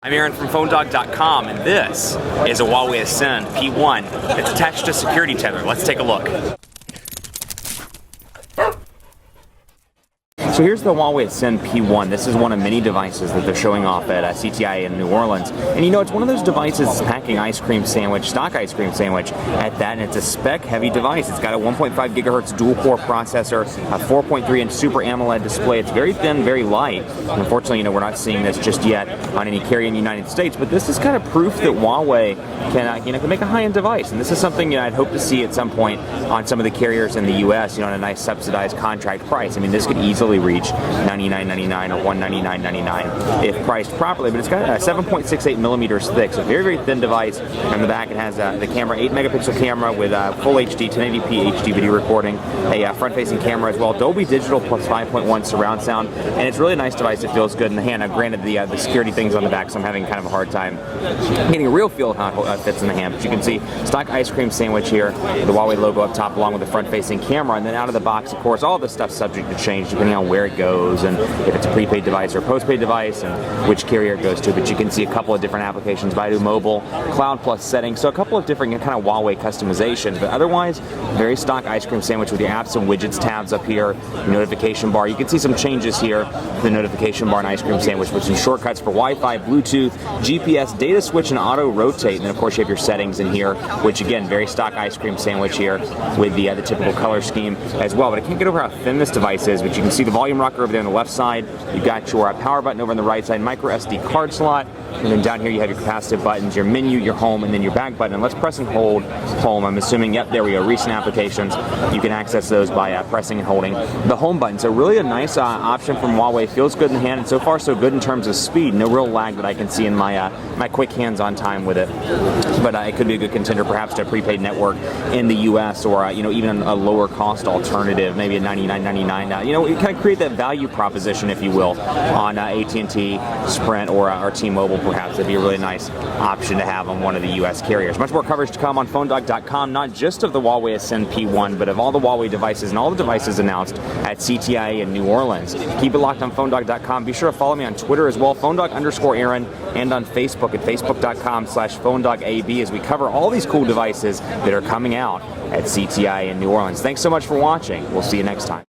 I'm Aaron from PhoneDog.com, and this is a Huawei Ascend P1 that's attached to a security tether. Let's take a look. So here's the Huawei Ascend P1. This is one of many devices that they're showing off at CTI in New Orleans. And you know, it's one of those devices packing ice cream sandwich, stock ice cream sandwich at that, and it's a spec-heavy device. It's got a 1.5 gigahertz dual-core processor, a 4.3-inch Super AMOLED display. It's very thin, very light. Unfortunately, you know, we're not seeing this just yet on any carrier in the United States, but this is kind of proof that Huawei can make a high-end device. And this is something, you know, I'd hope to see at some point on some of the carriers in the U.S., you know, at a nice subsidized contract price. I mean, this could easily reach $99.99 or $199.99 if priced properly, but it's got a 7.68 millimeters thick, so very, very thin device. On the back, it has the camera, 8-megapixel camera with full HD, 1080p HD video recording, a front-facing camera as well, Dolby Digital plus 5.1 surround sound, and it's really a nice device. It feels good in the hand. Now, granted, the security thing's on the back, so I'm having kind of a hard time getting a real feel of how it fits in the hand, but you can see stock ice cream sandwich here, the Huawei logo up top along with the front-facing camera, and then out of the box, of course, all this stuff's subject to change depending on where it goes and if it's a prepaid device or a postpaid device and which carrier it goes to, but you can see a couple of different applications, Baidu Mobile, Cloud Plus settings, so a couple of different kind of Huawei customizations, but otherwise, very stock ice cream sandwich with your apps and widgets tabs up here, your notification bar. You can see some changes here, the notification bar and ice cream sandwich with some shortcuts for Wi-Fi, Bluetooth, GPS, data switch, and auto rotate, and then of course you have your settings in here, which again, very stock ice cream sandwich here with the typical color scheme as well, but I can't get over how thin this device is, but you can see the volume rocker over there on the left side, you've got your power button over on the right side, micro SD card slot, and then down here you have your capacitive buttons, your menu, your home, and then your back button. And let's press and hold home. I'm assuming, yep, there we go, recent applications. You can access those by pressing and holding the home button. So really a nice option from Huawei. Feels good in the hand, and so far so good in terms of speed. No real lag that I can see in my my quick hands-on time with it. But it could be a good contender perhaps to a prepaid network in the U.S. or you know, even a lower cost alternative, maybe a $99.99. You know, you kind of create that value proposition, if you will, on AT&T, Sprint, or T-Mobile perhaps. That'd be a really nice option to have on one of the U.S. carriers. Much more coverage to come on PhoneDog.com, not just of the Huawei Ascend P1, but of all the Huawei devices and all the devices announced at CTI in New Orleans. Keep it locked on PhoneDog.com. Be sure to follow me on Twitter as well, PhoneDog_Aaron, and on Facebook at Facebook.com/PhoneDogAB as we cover all these cool devices that are coming out at CTI in New Orleans. Thanks so much for watching. We'll see you next time.